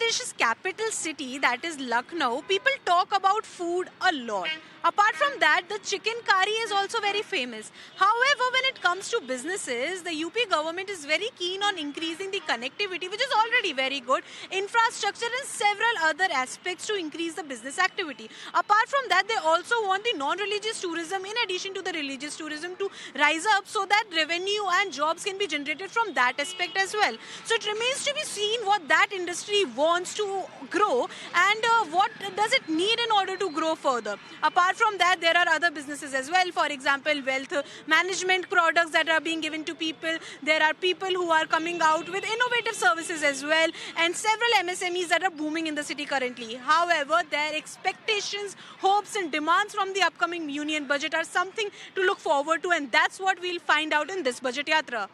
Pradesh's capital city, that is Lucknow, people talk about food a lot. Apart from that, the chicken curry is also very famous. However, when it comes to businesses, the UP government is very keen on increasing the connectivity, which is already very good, infrastructure and several other aspects to increase the business activity. Apart from that, they also want the non-religious tourism in addition to the religious tourism to rise up so that revenue and jobs can be generated from that aspect as well. So it remains to be seen what that industry wants to grow and what does it need in order to grow further. Apart from that, there are other businesses as well. For example, wealth management products that are being given to people. There are people who are coming out with innovative services as well, and several MSMEs that are booming in the city currently. However, their expectations, hopes and demands from the upcoming union budget are something to look forward to, and that's what we'll find out in this Budget Yatra.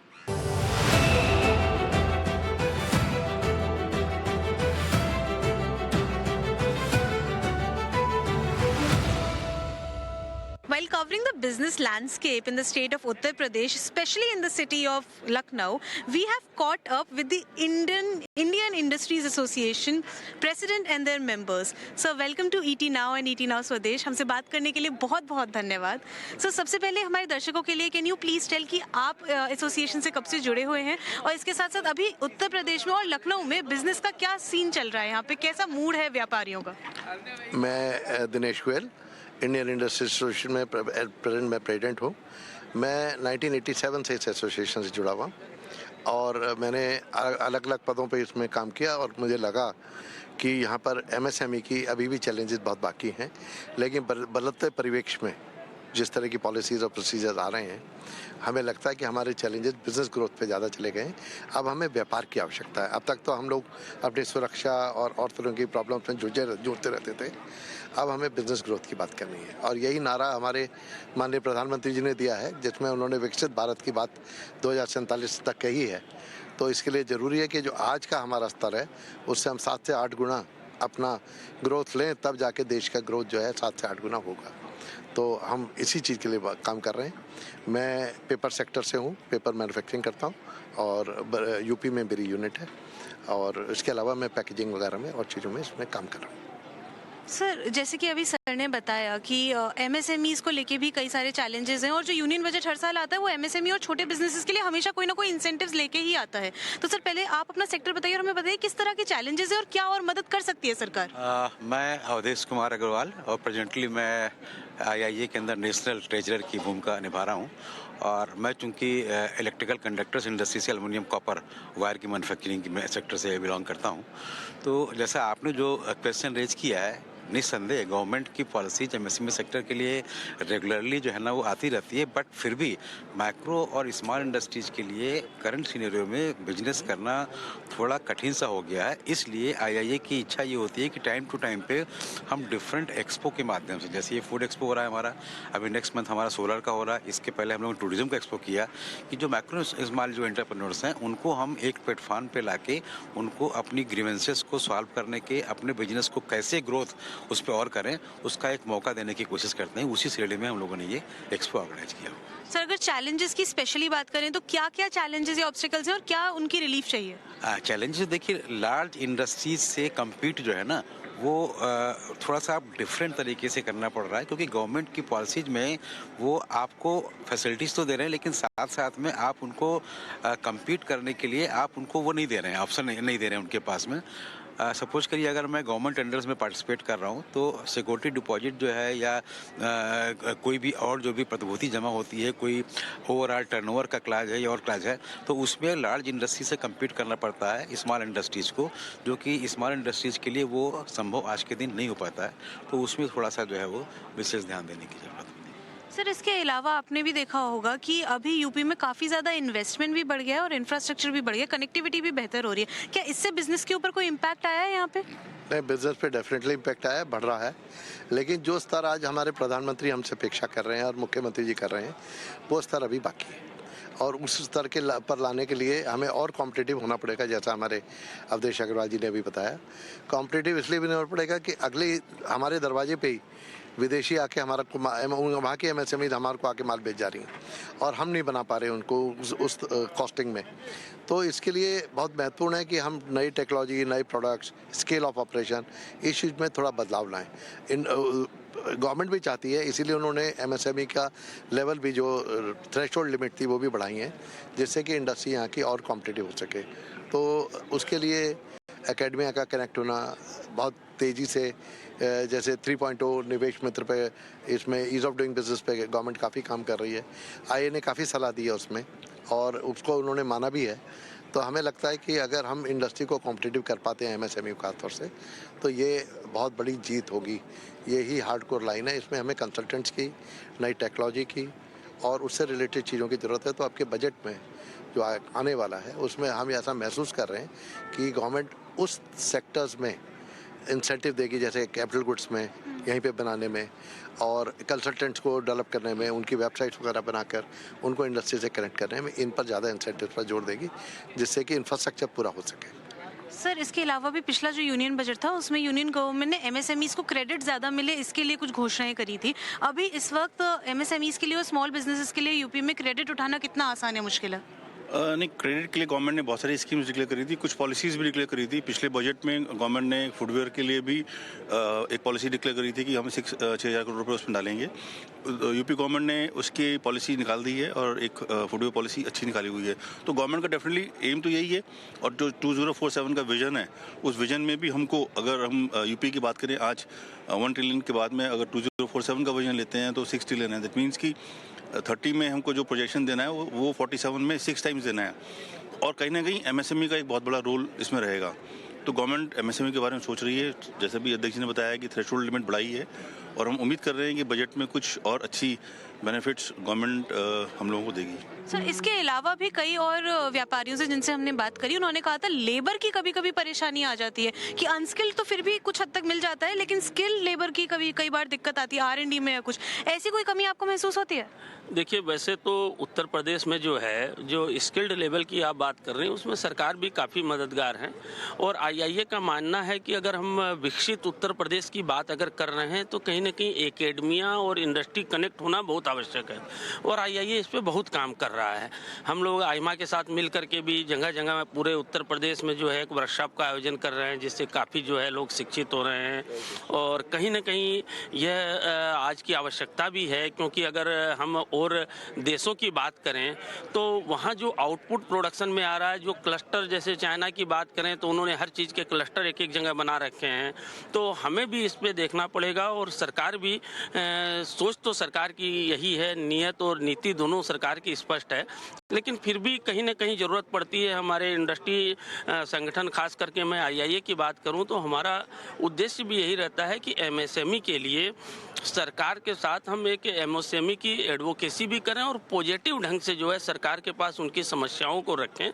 While covering the business landscape in the state of Uttar Pradesh, especially in the city of Lucknow, we have caught up with the Indian Industries Association President and their members. So welcome to ET Now and ET Now Swadesh. हमसे बात करने के लिए बहुत बहुत धन्यवाद. So सबसे पहले हमारे दर्शकों के लिए can you please tell कि आप एसोसिएशन से कब से जुड़े हुए हैं और इसके साथ साथ अभी उत्तर प्रदेश में और लखनऊ में बिजनेस का क्या सीन चल रहा है, यहाँ पे कैसा मूड है व्यापारियों का? मैं Dinesh Goyal Indian industry association में प्रेजेंट मैं प्रेसिडेंट हूँ. मैं 1987 से इस एसोसिएशन से जुड़ा हुआ और मैंने अलग अलग पदों पे इसमें काम किया और मुझे लगा कि यहाँ पर एमएसएमई की अभी भी चैलेंजेस बहुत बाकी हैं, लेकिन बदलते परिवेश में जिस तरह की पॉलिसीज़ और प्रोसीजर्स आ रहे हैं, हमें लगता है कि हमारे चैलेंजेस बिजनेस ग्रोथ पे ज़्यादा चले गए हैं. अब हमें व्यापार की आवश्यकता है. अब तक तो हम लोग अपनी सुरक्षा और तरह की प्रॉब्लम्स में जुड़ते रहते थे. अब हमें बिजनेस ग्रोथ की बात करनी है और यही नारा हमारे माननीय प्रधानमंत्री जी ने दिया है, जिसमें उन्होंने विकसित भारत की बात 2047 तक कही है. तो इसके लिए ज़रूरी है कि जो आज का हमारा स्तर है उससे हम 7 से 8 गुना अपना ग्रोथ लें, तब जाके देश का ग्रोथ जो है 7 से 8 गुना होगा. तो हम इसी चीज़ के लिए काम कर रहे हैं. मैं पेपर सेक्टर से हूँ, पेपर मैन्युफैक्चरिंग करता हूँ और यूपी में मेरी यूनिट है और इसके अलावा मैं पैकेजिंग वगैरह में और चीज़ों में इसमें काम कर रहा हूँ. सर, जैसे कि अभी सर ने बताया कि एमएसएमईज को लेके भी कई सारे चैलेंजेस हैं और जो यूनियन बजट हर साल आता है वो एमएसएमई और छोटे बिजनेसेस के लिए हमेशा कोई ना कोई इंसेंटिव्स लेके ही आता है. तो सर पहले आप अपना सेक्टर बताइए और हमें बताइए किस तरह के चैलेंजेस हैं और क्या और मदद कर सकती है सरकार. मैं अवधेश कुमार अग्रवाल और प्रेजेंटली मैं आईआईए के अंदर नेशनल ट्रेजरर की भूमिका निभा रहा हूँ. और मैं चूँकि इलेक्ट्रिकल कंडक्टर्स इंडस्ट्री से एल्युमिनियम कॉपर वायर की मैन्युफैक्चरिंग की सेक्टर से बिलोंग करता हूँ. तो जैसा आपने जो क्वेश्चन रेज किया है, निस्संदेह गवर्नमेंट की पॉलिसीज एमएसएमई सेक्टर के लिए रेगुलरली जो है ना वो आती रहती है, बट फिर भी माइक्रो और स्मॉल इंडस्ट्रीज के लिए करंट सिनेरियो में बिजनेस करना थोड़ा कठिन सा हो गया है. इसलिए आईआईए की इच्छा ये होती है कि टाइम टू टाइम पे हम डिफरेंट एक्सपो के माध्यम से, जैसे ये फूड एक्सपो हो रहा है हमारा, अभी नेक्स्ट मंथ हमारा सोलर का हो रहा है, इसके पहले हम लोगों ने टूरिज्म का एक्सपो किया, कि जो माइक्रो स्मॉल जो एंटरप्रेन्योर्स हैं उनको हम एक प्लेटफॉर्म पे लाके उनको अपनी ग्रीवेंसेस को सॉल्व करने के, अपने बिजनेस को कैसे ग्रोथ उस पर और करें, उसका एक मौका देने की कोशिश करते हैं. उसी श्रेणी में हम लोगों ने ये एक्सपो ऑर्गेनाइज किया. सर, अगर चैलेंजेस की स्पेशली बात करें तो क्या क्या चैलेंजेस या ऑब्स्टिकल्स हैं और क्या उनकी रिलीफ चाहिए? चैलेंजेस देखिए, लार्ज इंडस्ट्रीज से कम्पीट जो है ना वो थोड़ा सा आप डिफरेंट तरीके से करना पड़ रहा है, क्योंकि गवर्नमेंट की पॉलिसीज में वो आपको फैसिलिटीज़ तो दे रहे हैं, लेकिन साथ साथ में आप उनको कम्पीट करने के लिए आप उनको वो नहीं दे रहे हैं, ऑप्शन नहीं दे रहे हैं उनके पास में. सपोज करिए अगर मैं गवर्नमेंट टेंडर्स में पार्टिसिपेट कर रहा हूँ तो सिक्योरिटी डिपॉजिट जो है या कोई भी और जो भी प्रतिभूति जमा होती है, कोई ओवरऑल टर्नओवर का क्लाज है या और क्लाज है, तो उसमें लार्ज इंडस्ट्री से कम्पीट करना पड़ता है स्मॉल इंडस्ट्रीज़ को, जो कि स्मॉल इंडस्ट्रीज़ के लिए वो संभव आज के दिन नहीं हो पाता है. तो उसमें थोड़ा सा जो है वो विशेष ध्यान देने की जरूरत है. सर, इसके अलावा आपने भी देखा होगा कि अभी यूपी में काफ़ी ज़्यादा इन्वेस्टमेंट भी बढ़ गया है और इंफ्रास्ट्रक्चर भी बढ़ गया, कनेक्टिविटी भी बेहतर हो रही है. क्या इससे बिजनेस के ऊपर कोई इम्पैक्ट आया है यहाँ पे? नहीं, बिजनेस पे डेफिनेटली इम्पैक्ट आया है, बढ़ रहा है, लेकिन जो स्तर आज हमारे प्रधानमंत्री हमसे अपेक्षा कर रहे हैं और मुख्यमंत्री जी कर रहे हैं, वो स्तर अभी बाकी है और उस स्तर के पर लाने के लिए हमें और कॉम्पिटिटिव होना पड़ेगा. जैसा हमारे अवधेश अग्रवाल जी ने अभी बताया, कॉम्पिटिटिव इसलिए भी होना पड़ेगा कि अगले हमारे दरवाजे पे ही विदेशी आके हमारा वहाँ की MSMEs हमारे को आके माल बेच जा रही हैं और हम नहीं बना पा रहे उनको उस कॉस्टिंग में। तो इसके लिए बहुत महत्वपूर्ण है कि हम नई टेक्नोलॉजी, नए प्रोडक्ट्स, स्केल ऑफ ऑपरेशन, इस चीज़ में थोड़ा बदलाव लाएं। इन गवर्नमेंट भी चाहती है, इसीलिए उन्होंने MSME का लेवल भी, जो थ्रेशोल्ड लिमिट थी, वो भी बढ़ाई है, जिससे कि इंडस्ट्री यहाँ की और कॉम्पिटिटिव हो सके। तो उसके लिए एकेडमिया का कनेक्ट होना बहुत तेज़ी से, जैसे 3.0 निवेश मित्र पे, इसमें ईज़ ऑफ डूइंग बिजनेस पे गवर्नमेंट काफ़ी काम कर रही है। IA ने काफ़ी सलाह दी है उसमें और उसको उन्होंने माना भी है। तो हमें लगता है कि अगर हम इंडस्ट्री को कॉम्पिटिटिव कर पाते हैं MSME खास तौर से, तो ये बहुत बड़ी जीत होगी। यही हार्डकोर लाइन है। इसमें हमें कंसल्टेंट्स की, नई टेक्नोलॉजी की और उससे रिलेटेड चीज़ों की ज़रूरत है। तो आपके बजट में जो आने वाला है, उसमें हम ऐसा महसूस कर रहे हैं कि गवर्नमेंट उस सेक्टर्स में इंसेंटिव देगी, जैसे कैपिटल गुड्स में, यहीं पे बनाने में, और कंसल्टेंट्स को डेवलप करने में, उनकी वेबसाइट्स वगैरह बनाकर उनको इंडस्ट्री से कनेक्ट करने में, इन पर ज़्यादा इंसेंटिव पर जोर देगी, जिससे कि इंफ्रास्ट्रक्चर पूरा हो सके। सर, इसके अलावा भी पिछला जो यूनियन बजट था उसमें यूनियन गवर्नमेंट ने MSMEs को क्रेडिट ज़्यादा मिले इसके लिए कुछ घोषणाएं करी थी। अभी इस वक्त MSMEs के लिए और स्मॉल बिजनेसेस के लिए यूपी में क्रेडिट उठाना कितना आसान है, मुश्किल है? नहीं, क्रेडिट के लिए गवर्नमेंट ने बहुत सारी स्कीम्स डिक्लेयर करी थी, कुछ पॉलिसीज़ भी डिक्लेयर करी थी। पिछले बजट में गवर्नमेंट ने फुटवेयर के लिए भी एक पॉलिसी डिक्लेयर करी थी कि हम 6,000 करोड़ रुपये उसमें डालेंगे। यूपी गवर्नमेंट ने उसकी पॉलिसी निकाल दी है और एक फुटवेयर पॉलिसी अच्छी निकाली हुई है। तो गवर्नमेंट का डेफिनेटली एम तो यही है। और जो 2047 का विजन है, उस विजन में भी हमको, अगर हम यूपी की बात करें, आज 1 ट्रिलियन के बाद में अगर 2047 का विजन लेते हैं तो 6 ट्रिलियन है। दैट मीन्स कि 30 में हमको जो प्रोजेक्शन देना है वो 47 में 6 टाइम्स देना है। और कहीं ना कहीं MSME का एक बहुत बड़ा रोल इसमें रहेगा। तो गवर्नमेंट MSME के बारे में सोच रही है, जैसे भी अध्यक्ष ने बताया कि थ्रेशोल्ड लिमिट बढ़ाई है, और हम उम्मीद कर रहे हैं कि बजट में कुछ और अच्छी बेनिफिट्स गवर्नमेंट हम लोगों को देगी। सर, इसके अलावा भी कई और व्यापारियों से जिनसे हमने बात करी, उन्होंने कहा था लेबर की कभी कभी परेशानी आ जाती है कि अनस्किल्ड तो फिर भी कुछ हद तक मिल जाता है, लेकिन स्किल्ड लेबर की कई बार दिक्कत आती है R&D में या कुछ ऐसी कोई कमी आपको महसूस होती है? देखिए, वैसे तो उत्तर प्रदेश में जो है, जो स्किल्ड लेवल की आप बात कर रहे हैं, उसमें सरकार भी काफ़ी मददगार है। और IIA का मानना है कि अगर हम विकसित उत्तर प्रदेश की बात अगर कर रहे हैं तो कहीं ना कहीं एकेडमिया और इंडस्ट्री कनेक्ट होना बहुत आवश्यक है। और IIA इस पर बहुत काम कर रहा है। हम लोग आइमा के साथ मिल करके भी जगह जगह में पूरे उत्तर प्रदेश में जो है एक वर्कशॉप का आयोजन कर रहे हैं, जिससे काफ़ी जो है लोग शिक्षित हो रहे हैं। और कहीं ना कहीं यह आज की आवश्यकता भी है, क्योंकि अगर हम और देशों की बात करें तो वहाँ जो आउटपुट प्रोडक्शन में आ रहा है, जो क्लस्टर, जैसे चाइना की बात करें तो उन्होंने हर चीज़ के क्लस्टर एक एक जगह बना रखे हैं। तो हमें भी इस पे देखना पड़ेगा। और सरकार भी सोच तो सरकार की यही है, नियत और नीति दोनों सरकार की स्पष्ट है, लेकिन फिर भी कहीं ना कहीं ज़रूरत पड़ती है। हमारे इंडस्ट्री संगठन, खास करके मैं IIA की बात करूं तो हमारा उद्देश्य भी यही रहता है कि MSME के लिए सरकार के साथ हम एक MSME की एडवोकेसी भी करें और पॉजिटिव ढंग से जो है सरकार के पास उनकी समस्याओं को रखें।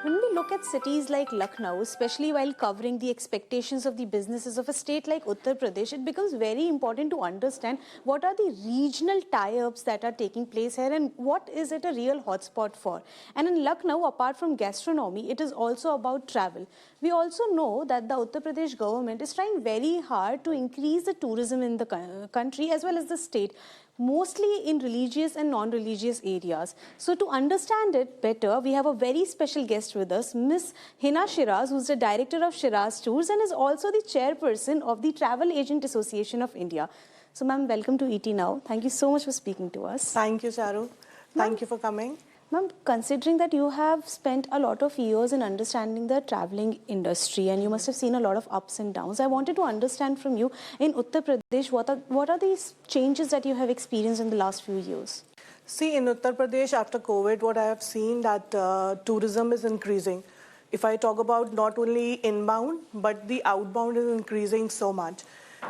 When we look at cities like Lucknow, especially while covering the expectations of the businesses of a state like Uttar Pradesh, it becomes very important to understand what are the regional tie-ups that are taking place here and what is it a real hotspot for. And in Lucknow, apart from gastronomy, it is also about travel. We also know that the Uttar Pradesh government is trying very hard to increase the tourism in the country as well as the state, mostly in religious and non-religious areas. So to understand it better, we have a very special guest with us, Miss Hina Shiraz, who's the director of Shiraz Tours and is also the chairperson of the Travel Agent Association of India. So ma'am, welcome to ET Now. Thank you so much for speaking to us. Thank you, Charu. Thank you for coming. Ma'am, considering that you have spent a lot of years in understanding the traveling industry and you must have seen a lot of ups and downs, I wanted to understand from you, in Uttar Pradesh, what are these changes that you have experienced in the last few years? See, in Uttar Pradesh, after COVID, what I have seen that tourism is increasing. If I talk about not only inbound, but the outbound is increasing so much.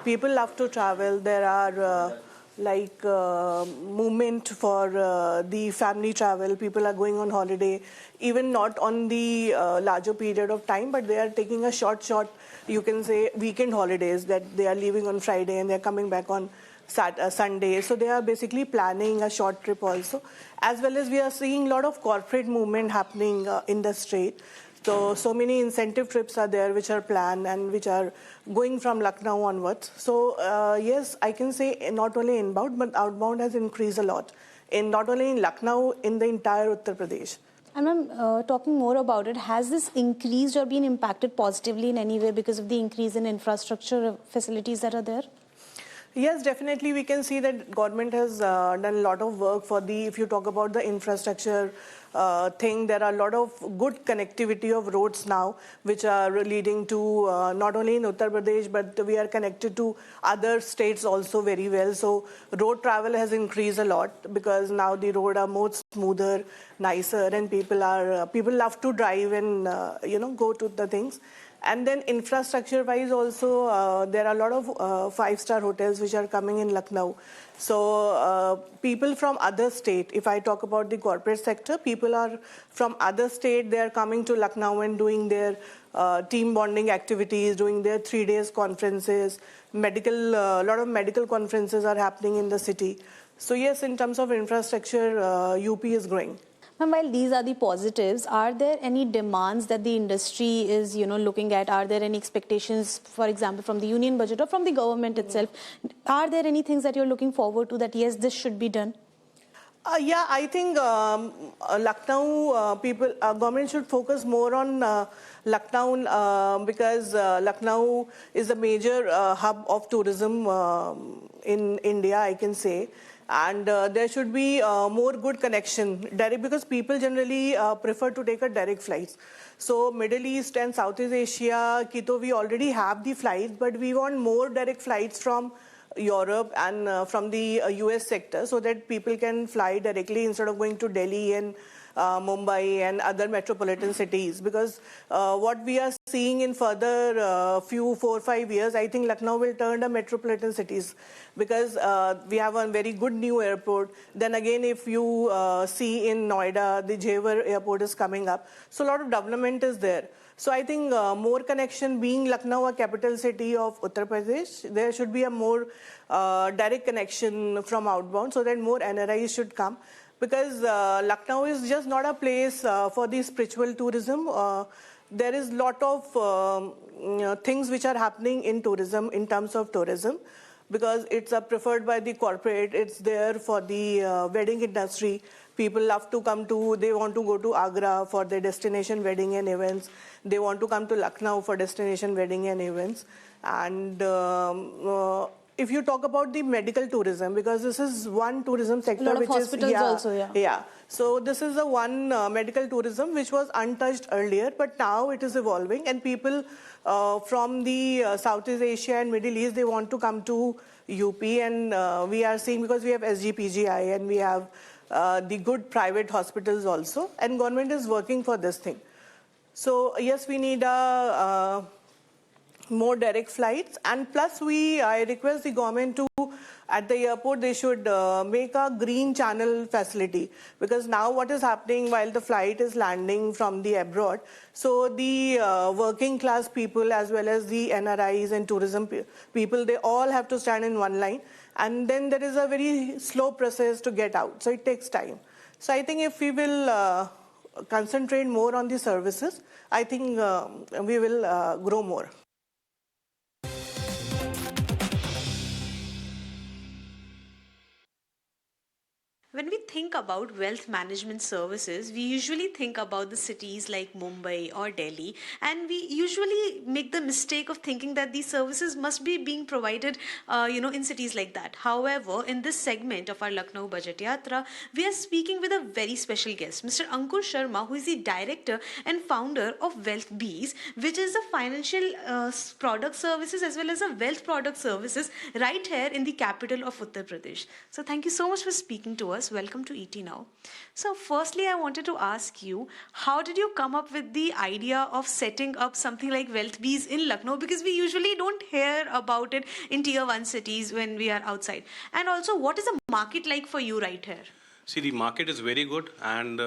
People love to travel. There are movement for the family travel. People are going on holiday, even not on the larger period of time, but they are taking a short, you can say, weekend holidays, that they are leaving on Friday and they are coming back on Sunday. So they are basically planning a short trip also. As well as we are seeing a lot of corporate movement happening in the state. So many incentive trips are there which are planned and which are going from Lucknow onwards. So yes, I can say not only inbound but outbound has increased a lot. Not only in Lucknow, in the entire Uttar Pradesh. And I'm talking more about it. Has this increased or been impacted positively in any way because of the increase in infrastructure facilities that are there? Yes, definitely we can see that government has done a lot of work for if you talk about the infrastructure thing, there are a lot of good connectivity of roads now, which are leading to not only in Uttar Pradesh, but we are connected to other states also very well. So road travel has increased a lot because now the road are more smoother, nicer, and people love to drive and go to the things. And then infrastructure-wise also, there are a lot of five-star hotels which are coming in Lucknow. So people from other state, if I talk about the corporate sector, people are from other state, they are coming to Lucknow and doing their team bonding activities, doing their 3 days conferences, a lot of medical conferences are happening in the city. So yes, in terms of infrastructure, UP is growing. And while these are the positives, are there any demands that the industry is, looking at? Are there any expectations, for example, from the union budget or from the government itself? Are there any things that you're looking forward to that, yes, this should be done? Yeah, I think Lucknow government should focus more on Lucknow because Lucknow is a major hub of tourism in India, I can say. And there should be more good connection, direct, because people generally prefer to take a direct flights. So Middle East and Southeast Asia, Quito, we already have the flights, but we want more direct flights from Europe and from the US sector so that people can fly directly instead of going to Delhi and Mumbai and other metropolitan cities. Because what we are seeing in further 4 or 5 years, I think Lucknow will turn to metropolitan cities because we have a very good new airport. Then again, if you see in Noida, the Jewar airport is coming up. So a lot of development is there. So I think more connection, being Lucknow a capital city of Uttar Pradesh, there should be a more direct connection from outbound so that more NRIs should come. Because Lucknow is just not a place for the spiritual tourism. There is a lot of things which are happening in tourism, in terms of tourism, because it's preferred by the corporate. It's there for the wedding industry. People love to they want to go to Agra for their destination wedding and events. They want to come to Lucknow for destination wedding and events. And if you talk about the medical tourism, because this is one tourism sector a lot which of hospitals is also, yeah. So this is the one medical tourism which was untouched earlier, but now it is evolving, and people from the Southeast Asia and Middle East, they want to come to UP, and we are seeing, because we have SGPGI and we have the good private hospitals also, and government is working for this thing. So yes, we need more direct flights, and plus I request the government to, at the airport, they should make a green channel facility, because now what is happening while the flight is landing from the abroad, so the working class people as well as the NRIs and tourism people, they all have to stand in one line, and then there is a very slow process to get out, so it takes time. So I think if we will concentrate more on the services, I think we will grow more. When we think about wealth management services, we usually think about the cities like Mumbai or Delhi, and we usually make the mistake of thinking that these services must be being provided, in cities like that. However, in this segment of our Lucknow Budget Yatra, we are speaking with a very special guest, Mr. Ankur Sharma, who is the director and founder of Wealth Bees, which is a financial product services as well as a wealth product services right here in the capital of Uttar Pradesh. So thank you so much for speaking to us. Welcome to ET Now. So firstly, I wanted to ask you, how did you come up with the idea of setting up something like Wealth Bees in Lucknow? Because we usually don't hear about it in tier 1 cities when we are outside. And also, what is the market like for you right here? See, the market is very good. And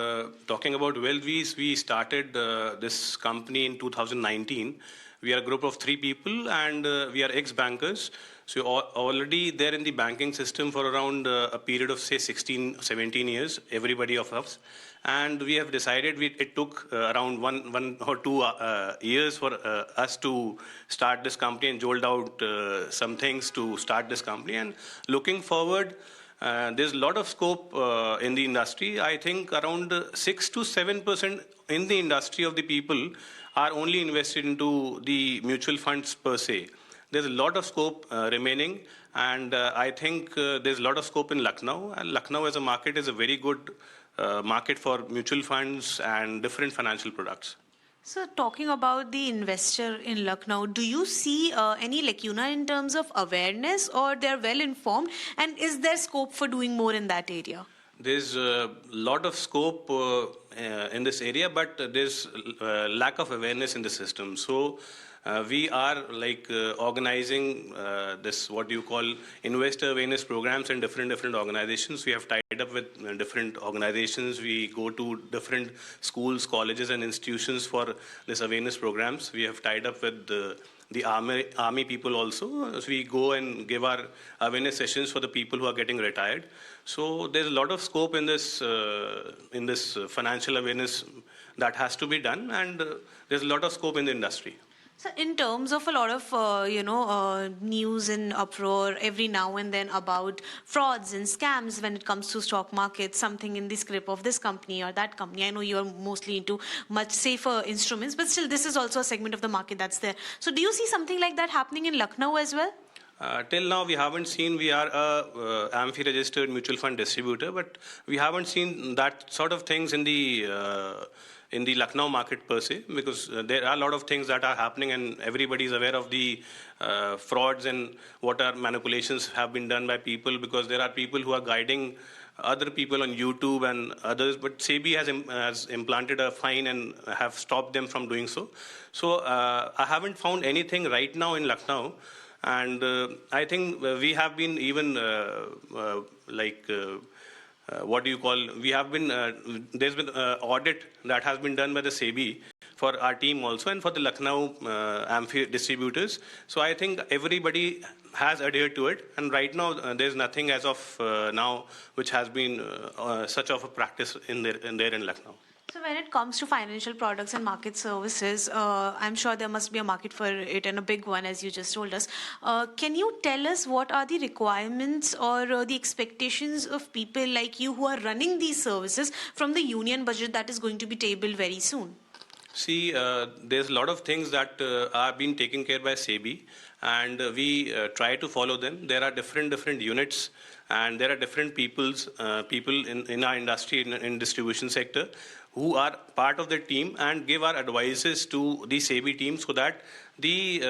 talking about Wealth Bees, we started this company in 2019. We are a group of 3 people, and we are ex-bankers. So already they're in the banking system for around a period of say 16, 17 years, everybody of us. And we have decided it took around one or two years for us to start this company and jolt out some things to start this company. And looking forward, there's a lot of scope in the industry. I think around 6 to 7% in the industry of the people are only invested into the mutual funds per se. There's a lot of scope remaining, and I think there's a lot of scope in Lucknow. And Lucknow as a market is a very good market for mutual funds and different financial products. So, talking about the investor in Lucknow, do you see any lacuna in terms of awareness, or they're well informed? And is there scope for doing more in that area? There's a lot of scope in this area, but there's lack of awareness in the system. So we are organizing this, what you call, investor awareness programs in different organizations. We have tied up with different organizations. We go to different schools, colleges, and institutions for this awareness programs. We have tied up with the army people also. So we go and give our awareness sessions for the people who are getting retired. So there's a lot of scope in this financial awareness that has to be done, and there's a lot of scope in the industry. So, in terms of a lot of news and uproar every now and then about frauds and scams when it comes to stock markets, something in the script of this company or that company. I know you are mostly into much safer instruments, but still, this is also a segment of the market that's there. So, do you see something like that happening in Lucknow as well? Till now, we haven't seen. We are a AMFI registered mutual fund distributor, but we haven't seen that sort of things in the Lucknow market per se, because there are a lot of things that are happening, and everybody is aware of the frauds and what are manipulations have been done by people, because there are people who are guiding other people on YouTube and others, but SEBI has implanted a fine and have stopped them from doing so. So I haven't found anything right now in Lucknow. And I think we have been even we have been, there's been audit that has been done by the SEBI for our team also, and for the Lucknow AMFI distributors. So I think everybody has adhered to it, and right now there's nothing as of now which has been such of a practice in Lucknow. So when it comes to financial products and market services, I'm sure there must be a market for it, and a big one, as you just told us. Can you tell us what are the requirements or the expectations of people like you who are running these services from the union budget that is going to be tabled very soon? See, there's a lot of things that are being taken care by SEBI, and we try to follow them. There are different units, and there are different people in our industry, in distribution sector, who are part of the team and give our advices to the SEBI team, so that the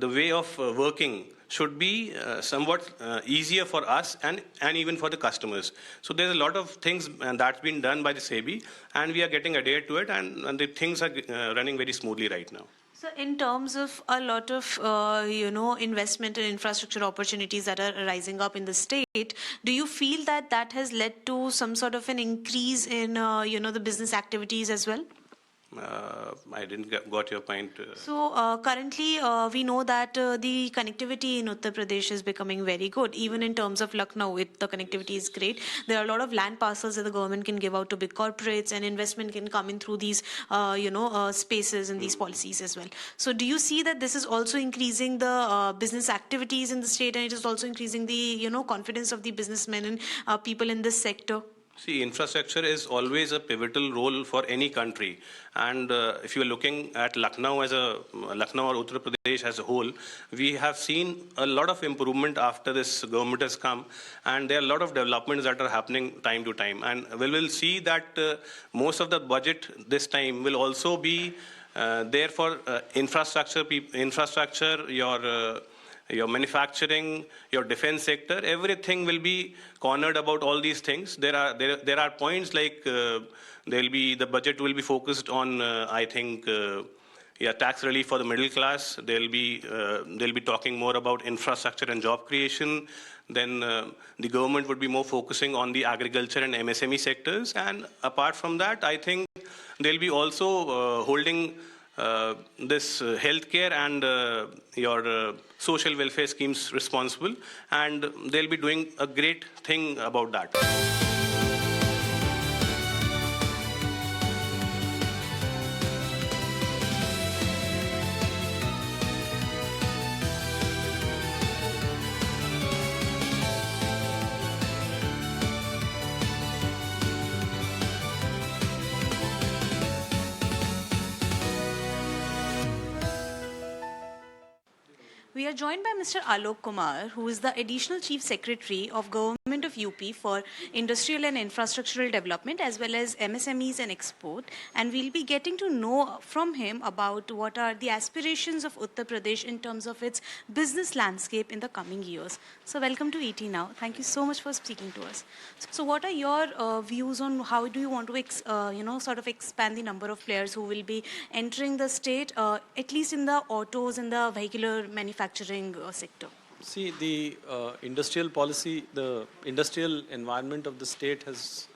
way of working should be somewhat easier for us and even for the customers. So there's a lot of things that's been done by the SEBI, and we are getting adhered to it, and the things are running very smoothly right now. So in terms of a lot of, investment and infrastructure opportunities that are rising up in the state, do you feel that that has led to some sort of an increase in, the business activities as well? I didn't got your point. So currently we know that the connectivity in Uttar Pradesh is becoming very good. Even in terms of Lucknow, the connectivity is great. There are a lot of land parcels that the government can give out to big corporates, and investment can come in through these, spaces and these policies as well. So do you see that this is also increasing the business activities in the state, and it is also increasing the, confidence of the businessmen and people in this sector? See, infrastructure is always a pivotal role for any country, and if you are looking at Lucknow or Uttar Pradesh as a whole, we have seen a lot of improvement after this government has come, and there are a lot of developments that are happening time to time, and we will see that most of the budget this time will also be there for infrastructure, your manufacturing, your defense sector, everything will be cornered about all these things. There are points like the budget will be focused on tax relief for the middle class. They'll be talking more about infrastructure and job creation. Then the government would be more focusing on the agriculture and MSME sectors. And apart from that, I think they'll be also holding this healthcare and your social welfare schemes responsible, and they'll be doing a great thing about that. We are joined by Mr. Alok Kumar, who is the Additional Chief Secretary of Government of UP for Industrial and Infrastructural Development as well as MSMEs and Export. And we'll be getting to know from him about what are the aspirations of Uttar Pradesh in terms of its business landscape in the coming years. So welcome to ET Now. Thank you so much for speaking to us. So what are your views on how do you want to sort of expand the number of players who will be entering the state, at least in the autos and the vehicular manufacturing sector? See, the industrial policy, the industrial environment of the state has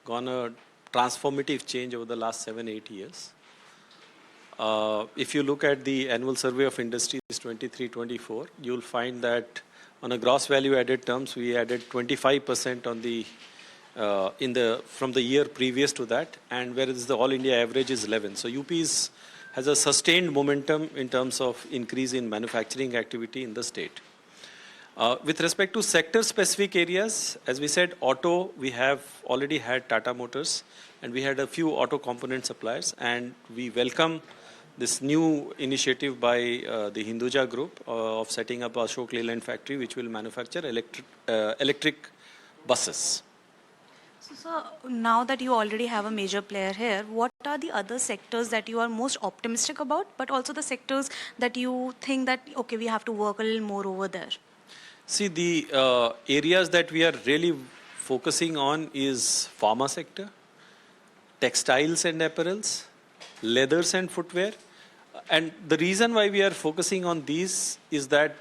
gone a transformative change over the last 7-8 years. If you look at the annual survey of industries 23-24, you'll find that on a gross value added terms, we added 25% on the from the year previous to that, and whereas the all India average is 11. So UP has a sustained momentum in terms of increase in manufacturing activity in the state. With respect to sector-specific areas, as we said, auto, we have already had Tata Motors, and we had a few auto component suppliers, and we welcome this new initiative by the Hinduja Group of setting up a Ashok Leyland factory, which will manufacture electric buses. So now that you already have a major player here, what are the other sectors that you are most optimistic about, but also the sectors that you think that, okay, we have to work a little more over there? See, the areas that we are really focusing on is pharma sector, textiles and apparels, leathers and footwear. And the reason why we are focusing on these is that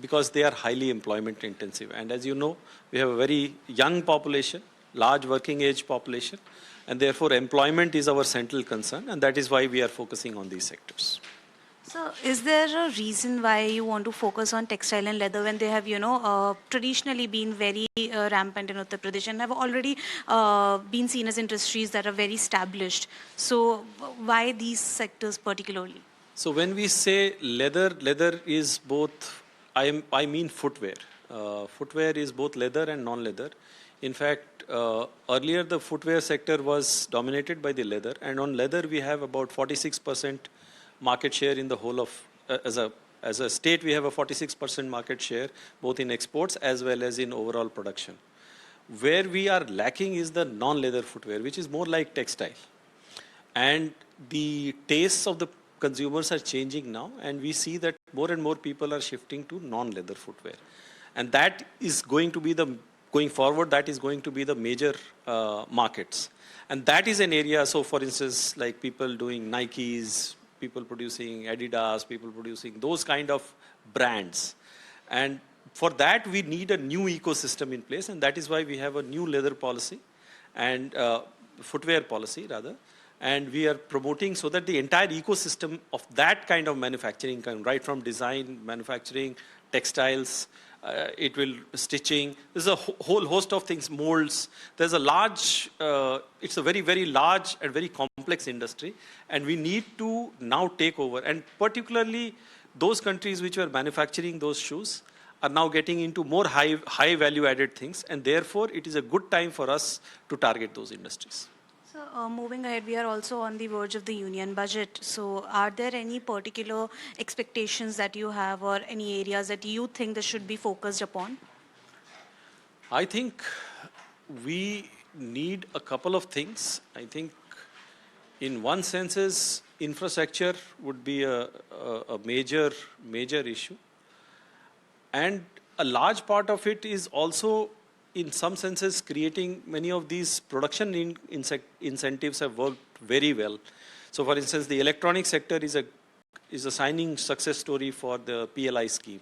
because they are highly employment intensive. And as you know, we have a very young population, large working age population, and therefore employment is our central concern, and that is why we are focusing on these sectors. So is there a reason why you want to focus on textile and leather when they have, traditionally been very rampant in Uttar Pradesh and have already been seen as industries that are very established? So why these sectors particularly? So when we say leather is both, I mean footwear. Footwear is both leather and non-leather. In fact, earlier the footwear sector was dominated by the leather, and on leather we have about 46% market share in the whole of, as a state we have a 46% market share both in exports as well as in overall production. Where we are lacking is the non-leather footwear, which is more like textile. And the tastes of the consumers are changing now, and we see that more and more people are shifting to non-leather footwear. And that is going to be going forward, that is going to be the major markets. And that is an area, so for instance, like people doing Nikes, people producing Adidas, people producing those kind of brands. And for that, we need a new ecosystem in place, and that is why we have a new leather policy and footwear policy rather. And we are promoting so that the entire ecosystem of that kind of manufacturing, right from design, manufacturing, textiles, it will stitching. There's a whole host of things, molds. There's a large, it's a very, very large and very complex industry. And we need to now take over. And particularly those countries which were manufacturing those shoes are now getting into more high value added things. And therefore, it is a good time for us to target those industries. So moving ahead, we are also on the verge of the union budget. So are there any particular expectations that you have or any areas that you think that should be focused upon? I think we need a couple of things. I think in one sense is infrastructure would be a major issue. And a large part of it is also in some senses creating many of these production incentives have worked very well. So for instance, the electronic sector is a shining success story for the PLI scheme.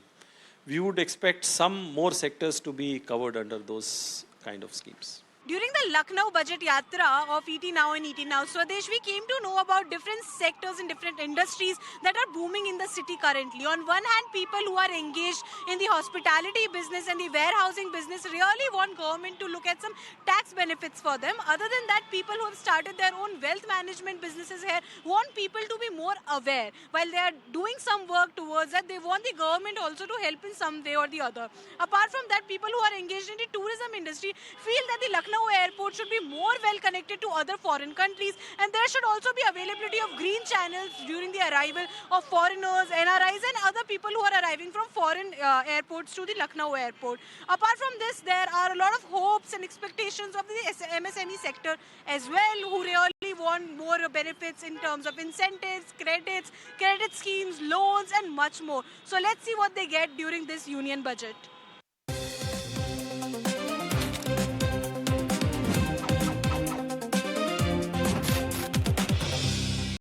We would expect some more sectors to be covered under those kind of schemes. During the Lucknow budget yatra of ET Now and ET Now Swadesh, we came to know about different sectors and different industries that are booming in the city currently. On one hand, people who are engaged in the hospitality business and the warehousing business really want government to look at some tax benefits for them. Other than that, people who have started their own wealth management businesses here want people to be more aware. While they are doing some work towards that, they want the government also to help in some way or the other. Apart from that, people who are engaged in the tourism industry feel that the Lucknow airport should be more well connected to other foreign countries, and there should also be availability of green channels during the arrival of foreigners, NRIs and other people who are arriving from foreign airports to the Lucknow airport. Apart from this, there are a lot of hopes and expectations of the MSME sector as well, who really want more benefits in terms of incentives, credit schemes, loans and much more. So let's see what they get during this union budget.